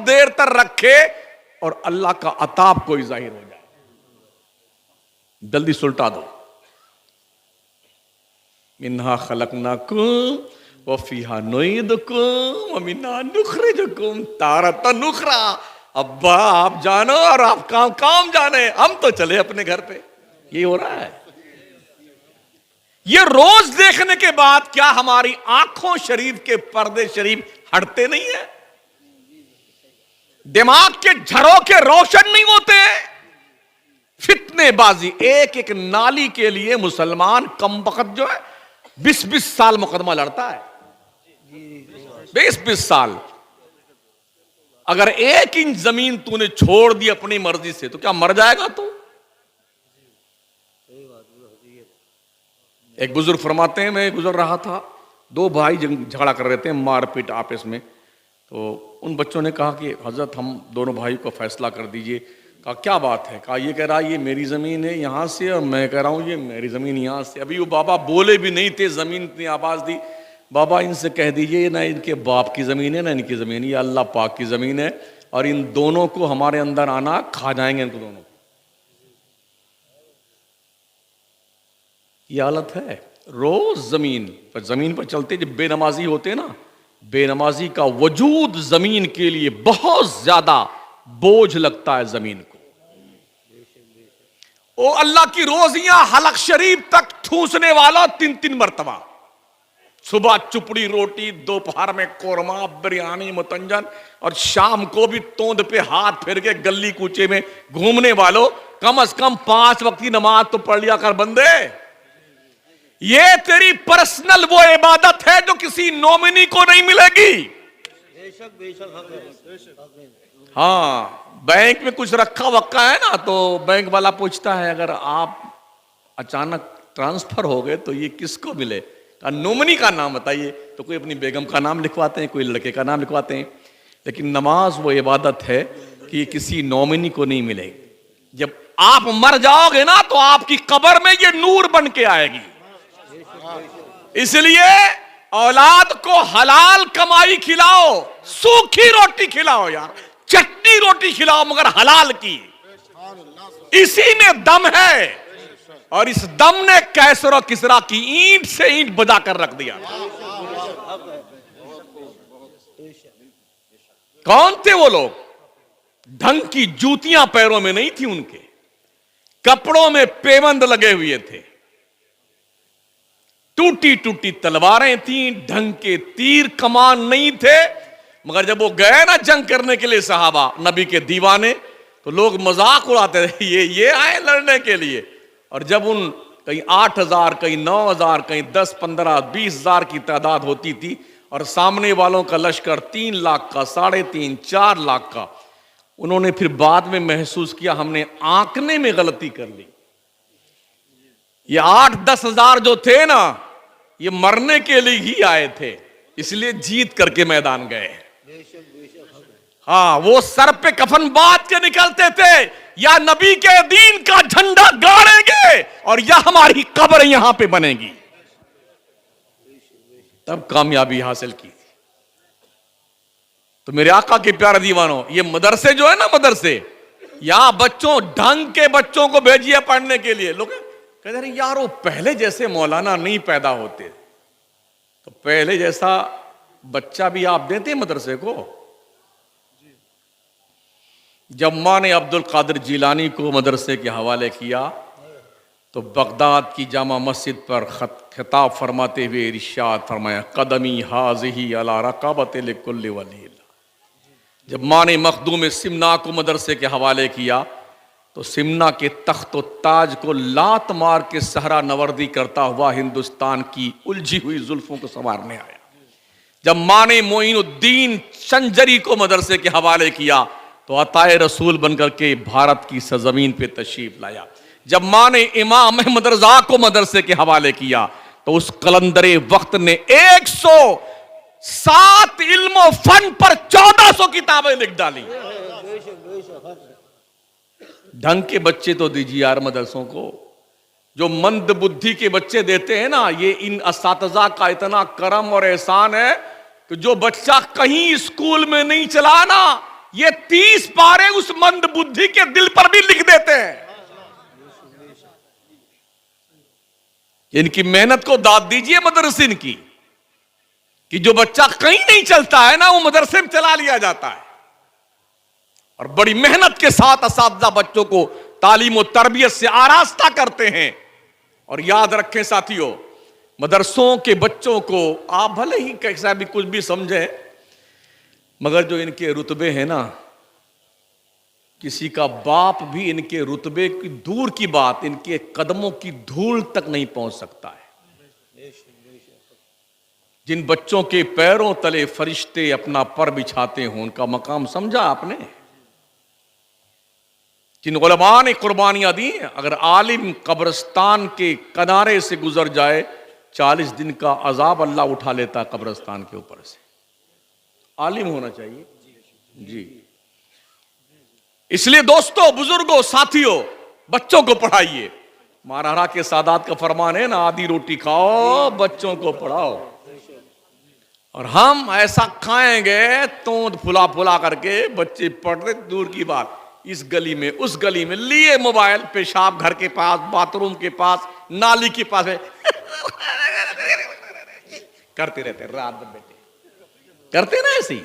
देर तक रखे और अल्लाह का अताब कोई जाहिर हो जाए। जल्दी सुलटा दो। मिन्हा खलकनाकुम व फीहा नुईदुकुम व मिन्हा नुखरिजुकुम तारतन उखरा। अब्बा आप जानो और आप काम जाने, हम तो चले अपने घर पे। ये हो रहा है। ये रोज देखने के बाद क्या हमारी आंखों शरीफ के पर्दे शरीफ हटते नहीं है? दिमाग के झरोखे रोशन नहीं होते? फितनेबाजी, एक एक नाली के लिए मुसलमान कमबख्त जो है 20-20 साल मुकदमा लड़ता है। 20-20 साल। अगर 1 इंच जमीन तूने छोड़ दी अपनी मर्जी से तो क्या मर जाएगा तू? एक बुजुर्ग फरमाते हैं, मैं गुजर रहा था, 2 भाई झगड़ा कर रहे थे, मारपीट आपस में। तो उन बच्चों ने कहा कि हजरत हम दोनों भाई को फैसला कर दीजिए। कहा क्या बात है? कहा ये कह रहा है ये मेरी ज़मीन है यहाँ से, और मैं कह रहा हूँ ये मेरी ज़मीन यहाँ से। अभी वो बाबा बोले भी नहीं थे, ज़मीन इतनी आवाज़ दी, बाबा इनसे कह दीजिए ना इनके बाप की ज़मीन है ना इनकी ज़मीन, ये अल्लाह पाक की ज़मीन है, और इन दोनों को हमारे अंदर आना, खा जाएंगे इनको दोनों। ये हालत है। रोज ज़मीन पर चलते, जब बेनमाजी होते ना, बेनमाजी का वजूद ज़मीन के लिए बहुत ज़्यादा बोझ लगता है ज़मीन को। ओ अल्लाह की रोजियां हलक शरीफ तक ठूसने वाला 3-3 मरतबा, सुबह चुपड़ी रोटी, दोपहर में कोरमा, बिरयानी, मुतंजन, और शाम को भी तोंद पे हाथ फेर के गली कूचे में घूमने वालों, कम से कम 5 वक्त की नमाज तो पढ़ लिया कर बंदे। ये तेरी पर्सनल वो इबादत है जो किसी नॉमिनी को नहीं मिलेगी। हाँ, बैंक में कुछ रखा वक्का है ना, तो बैंक वाला पूछता है अगर आप अचानक ट्रांसफर हो गए तो ये किसको मिले? नॉमिनी का नाम बताइए। तो कोई अपनी बेगम का नाम लिखवाते हैं, कोई लड़के का नाम लिखवाते हैं। लेकिन नमाज वो इबादत है कि किसी नॉमिनी को नहीं मिलेगी। जब आप मर जाओगे ना तो आपकी कब्र में ये नूर बन के आएगी। इसलिए औलाद को हलाल कमाई खिलाओ, सूखी रोटी खिलाओ यार, चटनी रोटी खिलाओ मगर हलाल की। इसी में दम है, और इस दम ने कैसर और किसरा की ईंट से ईंट बजा कर रख दिया। कौन थे वो लोग? ढंग की जूतियां पैरों में नहीं थी उनके, कपड़ों में पेबंद लगे हुए थे, टूटी टूटी तलवारें थी, ढंग के तीर कमान नहीं थे। मगर जब वो गए ना जंग करने के लिए सहाबा, नबी के दीवाने, तो लोग मजाक उड़ाते थे, ये आए लड़ने के लिए। और जब उन कहीं 8,000, कहीं 9,000, कहीं 10, 15, 20,000 की तादाद होती थी, और सामने वालों का लश्कर 3 लाख का, 3.5, 4 लाख का, उन्होंने फिर बाद में महसूस किया हमने आंकने में गलती कर ली। ये 8-10 हजार जो थे ना, ये मरने के लिए ही आए थे, इसलिए जीत करके मैदान गए। हाँ, वो सर पे कफन बांध के निकलते थे, या नबी के दीन का झंडा गाड़ेंगे और या हमारी कब्र यहां पे बनेगी। तब कामयाबी हासिल की। तो मेरे आका के प्यारे दीवानों, ये मदरसे जो है ना, मदरसे, यहां बच्चों, ढंग के बच्चों को भेजिए पढ़ने के लिए। लोग कहते हैं यार वो पहले जैसे मौलाना नहीं पैदा होते, तो पहले जैसा बच्चा भी आप देते हैं मदरसे को। जब मां ने अब्दुल कादिर जिलानी को मदरसे के हवाले किया तो बगदाद की जामा मस्जिद पर खिताब फरमाते हुए इरशाद फरमाया, कदमी हाज़िही अला रकाबत लिकुल्लि वली। जब मां ने मखदूम सिमना को मदरसे के हवाले किया तो सिमना के तख्त व ताज को लात मार के सहरा नवर्दी करता हुआ हिंदुस्तान की उलझी हुई जुल्फों को संवारने आया। जब मां ने मोइनुद्दीन संजरी को मदरसे के हवाले किया तो अताए रसूल बनकर के भारत की सरजमीन पे तशरीफ लाया। जब मां ने इमाम अहमद रजा को मदरसे के हवाले किया तो उस कलंदरे वक्त ने 107 इल्म फन पर 1400 किताबें लिख डाली। ढंग के बच्चे तो दीजिए यार मदरसों को। जो मंद बुद्धि के बच्चे देते हैं ना, ये इन असातिज़ा का इतना करम और एहसान है कि जो बच्चा कहीं स्कूल में नहीं चला ना, ये 30 पारे उस मंद बुद्धि के दिल पर भी लिख देते हैं। इनकी मेहनत को दाद दीजिए मदरसिन की, कि जो बच्चा कहीं नहीं चलता है ना, वो मदरसे में चला लिया जाता है और बड़ी मेहनत के साथ असातिज़ा बच्चों को तालीम और तरबियत से आरास्ता करते हैं। और याद रखें साथियों, मदरसों के बच्चों को आप भले ही कैसा भी कुछ भी समझे, मगर जो इनके रुतबे हैं ना, किसी का बाप भी इनके रुतबे की दूर की बात, इनके कदमों की धूल तक नहीं पहुंच सकता है। जिन बच्चों के पैरों तले फरिश्ते अपना पर बिछाते हों, उनका मकाम समझा आपने? जिन उलमा ने कुर्बानियां दी, अगर आलिम कब्रिस्तान के किनारे से गुजर जाए, 40 दिन का अजाब अल्लाह उठा लेता कब्रिस्तान के ऊपर से। आलिम होना चाहिए जी। इसलिए दोस्तों, बुजुर्गों, साथियों, बच्चों को पढ़ाइए। महाराणा के सादात का फरमान है ना, आधी रोटी खाओ, बच्चों को पढ़ाओ। और हम ऐसा खाएंगे तो फुला फुला करके बच्चे पढ़ रहे, दूर की बात, इस गली में उस गली में लिए मोबाइल, पेशाब घर के पास, बाथरूम के पास, नाली के पास है करते रहते रात भर बैठे, करते ना ऐसे ही।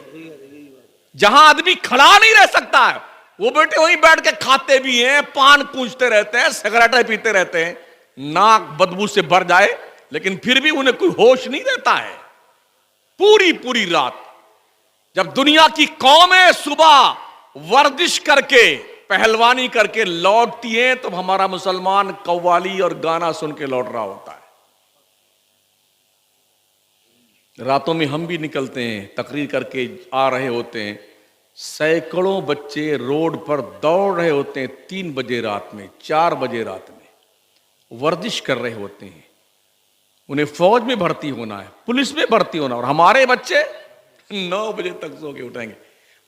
जहां आदमी खड़ा नहीं रह सकता है, वो बेटे वहीं बैठ के खाते भी हैं, पान पूंछते रहते हैं, सिगरेटें पीते रहते हैं, नाक बदबू से भर जाए, लेकिन फिर भी उन्हें कोई होश नहीं रहता है। पूरी पूरी रात जब दुनिया की कौमें सुबह वर्जिश करके, पहलवानी करके लौटती हैं, तो हमारा मुसलमान कव्वाली और गाना सुन के लौट रहा होता है। रातों में हम भी निकलते हैं, तकरीर करके आ रहे होते हैं, सैकड़ों बच्चे रोड पर दौड़ रहे होते हैं, 3 बजे रात में, 4 बजे रात में वर्जिश कर रहे होते हैं। उन्हें फौज में भर्ती होना है, पुलिस में भर्ती होना, और हमारे बच्चे 9 बजे तक सो के उठेंगे।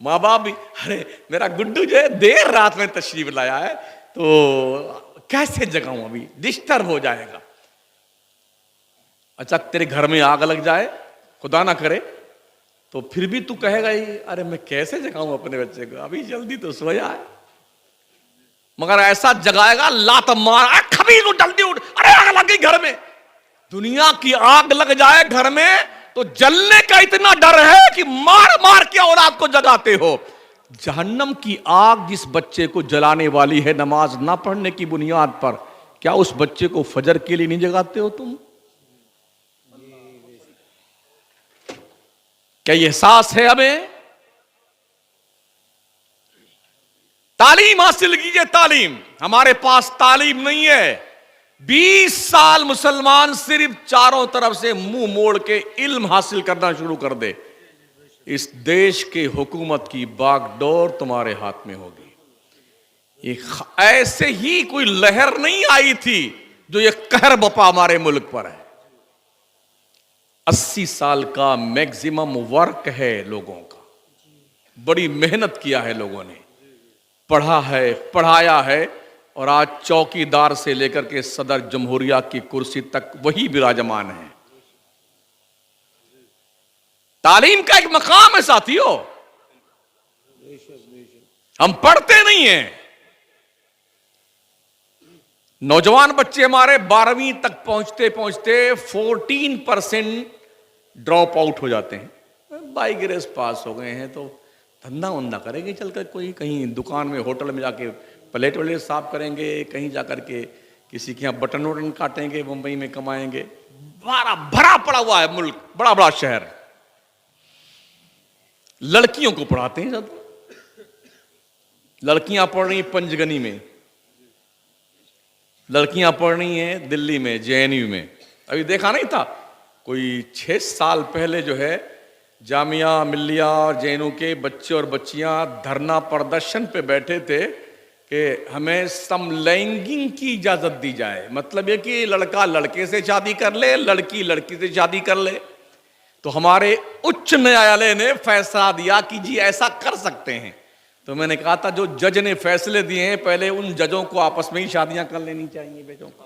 माँ बाप भी, अरे मेरा गुड्डू जो है देर रात में तशरीफ लाया है, तो कैसे जगाऊं, अभी डिस्टर्ब हो जाएगा। अच्छा, तेरे घर में आग लग जाए, खुदा ना करे, तो फिर भी तू कहेगा ही, अरे मैं कैसे जगाऊं अपने बच्चे को, अभी जल्दी तो सोया है। मगर ऐसा जगाएगा, लात मार, कभी तू जल्दी उठ, अरे आग लग गई घर में। दुनिया की आग लग जाए घर में तो जलने का इतना डर है कि मार मार के औलाद को जगाते हो। जहन्नम की आग जिस बच्चे को जलाने वाली है नमाज ना पढ़ने की बुनियाद पर, क्या उस बच्चे को फजर के लिए नहीं जगाते हो तुम? क्या ये एहसास है हमें? तालीम हासिल कीजिए, तालीम। हमारे पास तालीम नहीं है। 20 साल मुसलमान सिर्फ चारों तरफ से मुंह मोड़ के इल्म हासिल करना शुरू कर दे, इस देश के हुकूमत की बागडोर तुम्हारे हाथ में होगी। ये ऐसे ही कोई लहर नहीं आई थी जो ये कहर बपा हमारे मुल्क पर है। 80 साल का मैक्सिमम वर्क है लोगों का, बड़ी मेहनत किया है लोगों ने, पढ़ा है, पढ़ाया है, और आज चौकीदार से लेकर के सदर जमहूरिया की कुर्सी तक वही विराजमान है। तालीम का एक मकाम है साथियों, हम पढ़ते नहीं हैं। नौजवान बच्चे हमारे 12वीं तक पहुंचते पहुंचते 14% ड्रॉप आउट हो जाते हैं। बाई ग्रेस पास हो गए हैं तो धंधा वंदा करेंगे, चलकर कोई कहीं दुकान में, होटल में जाके प्लेट वलेट साफ करेंगे, कहीं जाकर के किसी के यहाँ बटन वटन काटेंगे, मुंबई में कमाएंगे। भरा पड़ा हुआ है मुल्क, बड़ा बड़ा शहर। लड़कियों को पढ़ाते हैं ज्यादा। लड़कियां पढ़ रही हैं पंचगनी में, लड़कियां पढ़ रही हैं दिल्ली में, जेएनयू में। अभी देखा नहीं था, कोई 6 साल पहले जो है जामिया मिल्लिया और जेएनयू के बच्चे और बच्चियां धरना प्रदर्शन पे बैठे थे कि हमें समलैंगिक की इजाजत दी जाए। मतलब ये कि लड़का लड़के से शादी कर ले, लड़की लड़की से शादी कर ले। तो हमारे उच्च न्यायालय ने फैसला दिया कि जी ऐसा कर सकते हैं। तो मैंने कहा था जो जज ने फैसले दिए हैं, पहले उन जजों को आपस में ही शादियां कर लेनी चाहिए बेटों को।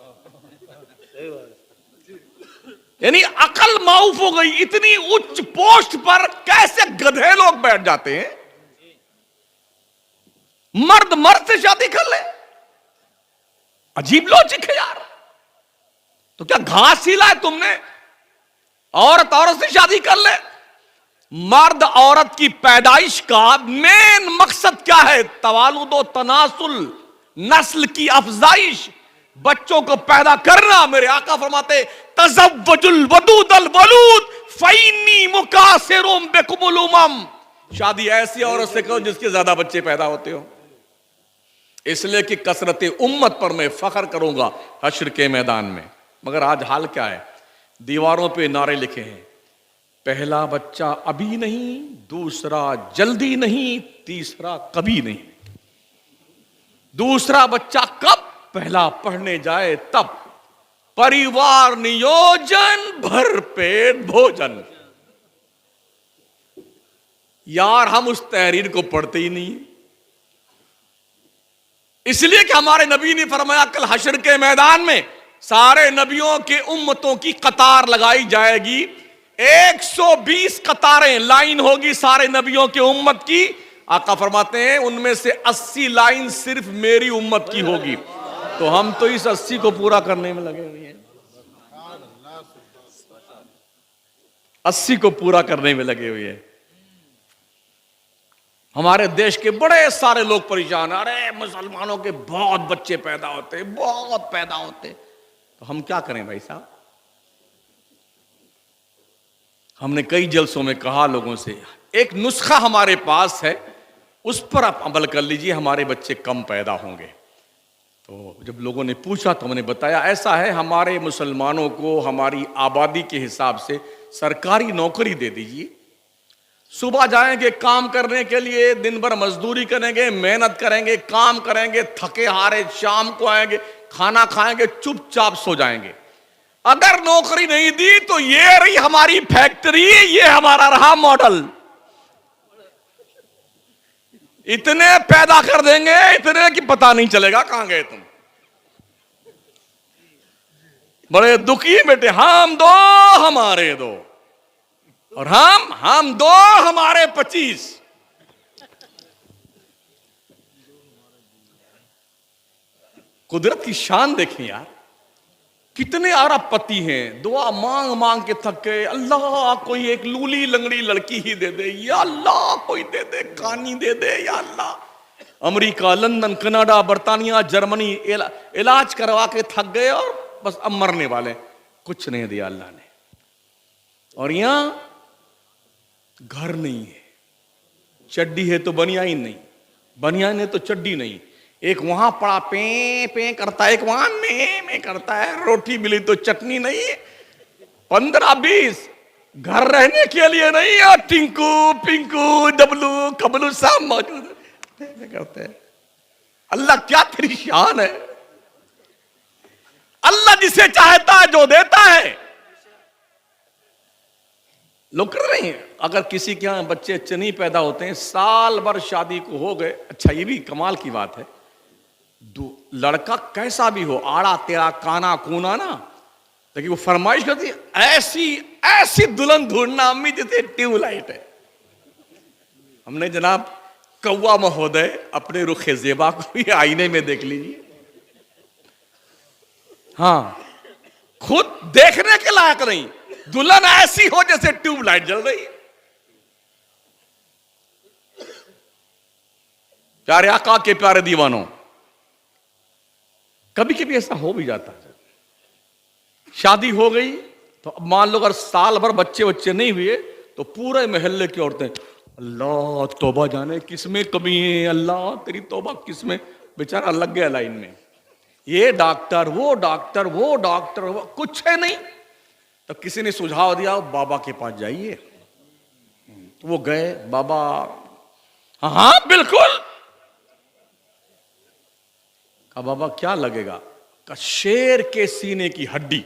यानी अकल माऊफ हो गई। इतनी उच्च पोस्ट पर कैसे गधे लोग बैठ जाते हैं। मर्द मर्द से शादी कर ले, अजीब लॉजिक है यार। तो क्या घास सीला है तुमने? औरत औरत से शादी कर ले। मर्द औरत की पैदाइश का मेन मकसद क्या है? तवालुद तनासुल, नस्ल की अफजाइश, बच्चों को पैदा करना। मेरे आका फरमाते तज़व्वजुल वदूदल वलूद फ़इन्नी मुकासिरुम बिकुमुल उमम। शादी ऐसी औरत से करो जिसके ज्यादा बच्चे पैदा होते हो, इसलिए कि कसरत उम्मत पर मैं फख्र करूंगा हश्र के मैदान में। मगर आज हाल क्या है? दीवारों पे नारे लिखे हैं, पहला बच्चा अभी नहीं, दूसरा जल्दी नहीं, तीसरा कभी नहीं। दूसरा बच्चा कब? पहला पढ़ने जाए तब। परिवार नियोजन, भर पेट भोजन। यार हम उस तहरीर को पढ़ते ही नहीं, इसलिए कि हमारे नबी ने फरमाया कल हश्र के मैदान में सारे नबियों के उम्मतों की कतार लगाई जाएगी। 120 कतारें, लाइन होगी सारे नबियों के उम्मत की। आका फरमाते हैं उनमें से 80 लाइन सिर्फ मेरी उम्मत की होगी। तो हम तो इस 80 को पूरा करने में लगे हुए हैं, 80 को पूरा करने में लगे हुए हैं। हमारे देश के बड़े सारे लोग परेशान, अरे मुसलमानों के बहुत बच्चे पैदा होते, बहुत पैदा होते। तो हम क्या करें भाई साहब? हमने कई जलसों में कहा लोगों से, एक नुस्खा हमारे पास है, उस पर आप अमल कर लीजिए, हमारे बच्चे कम पैदा होंगे। तो जब लोगों ने पूछा तो मैंने बताया ऐसा है, हमारे मुसलमानों को हमारी आबादी के हिसाब से सरकारी नौकरी दे दीजिए। सुबह जाएंगे काम करने के लिए, दिन भर मजदूरी करेंगे, मेहनत करेंगे, काम करेंगे, थके हारे शाम को आएंगे, खाना खाएंगे, चुपचाप सो जाएंगे। अगर नौकरी नहीं दी तो ये रही हमारी फैक्ट्री, ये हमारा रहा मॉडल। इतने पैदा कर देंगे, इतने कि पता नहीं चलेगा कहां गए तुम। बड़े दुखी बेटे, हम दो हमारे दो, और हम दो हमारे 25। कुदरत की शान देखें यार, कितने अरबपति हैं, दुआ मांग मांग के थक गए, अल्लाह कोई एक लूली लंगड़ी लड़की ही दे दे, या अल्लाह कोई दे दे, कानी दे दे, या अल्लाह। अमेरिका, लंदन, कनाडा, बर्तानिया, जर्मनी इलाज करवा के थक गए और बस अब मरने वाले, कुछ नहीं दिया अल्लाह ने। और यहां घर नहीं है, चड्डी है तो बनियाइन नहीं, बनियाइन है तो चड्डी नहीं। एक वहां पड़ा पे पे करता है, एक वहां में करता है, रोटी मिली तो चटनी नहीं। 15-20 घर रहने के लिए नहीं, और टिंकू पिंकू डबलू कबलू सब मौजूद करते हैं। अल्लाह क्या तेरी शान है। अल्लाह जिसे चाहता है जो देता है। लोग कर रहे हैं, अगर किसी के यहां बच्चे अच्छे नहीं पैदा होते हैं, साल भर शादी को हो गए, अच्छा ये भी कमाल की बात है, लड़का कैसा भी हो, आड़ा तेरा काना कूना ना, लेकिन वो फरमाइश करती ऐसी ऐसी दुल्हन ढूंढना अम्मी जैसे ट्यूबलाइट है। हमने जनाब कौवा महोदय अपने रुखे जेबा को ये आईने में देख लीजिए, हाँ खुद देखने के लायक नहीं, दुल्हन ऐसी हो जैसे ट्यूबलाइट जल रही है। प्यारे आका के प्यारे दीवानों, कभी कभी ऐसा हो भी जाता है, शादी हो गई तो अब मान लो अगर साल भर बच्चे नहीं हुए तो पूरे मोहल्ले की औरतें अल्लाह तौबा जाने किसमें कमी है, अल्लाह तेरी तौबा किसमें, बेचारा लग गया लाइन में, ये डॉक्टर वो डॉक्टर वो डॉक्टर वो, कुछ है नहीं। तो किसी ने सुझाव दिया बाबा के पास जाइए, तो वो गए, बाबा हाँ बिल्कुल। कहा बाबा क्या लगेगा? कहा शेर के सीने की हड्डी,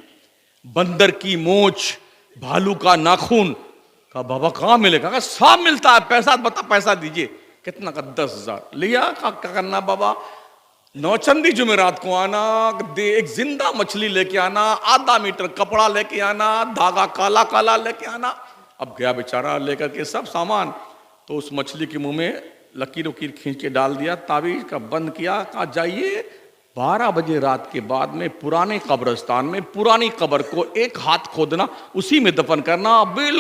बंदर की मोच, भालू का नाखून। कहा बाबा कहां मिलेगा? कहा सब मिलता है, पैसा बता, पैसा दीजिए। कितना? का 10,000 लिया। क्या करना बाबा? नौचंदी जुमेरात को आना, एक जिंदा मछली लेके आना, आधा मीटर कपड़ा लेके आना, धागा काला काला लेके आना। अब गया बेचारा लेकर के सब सामान, तो उस मछली के मुंह में लकीर वकीर खींच के डाल दिया, ताबीज का बंद किया, कहा जाइए 12 बजे रात के बाद में पुराने कब्रिस्तान में पुरानी कब्र को एक हाथ खोदना, उसी में दफन करना।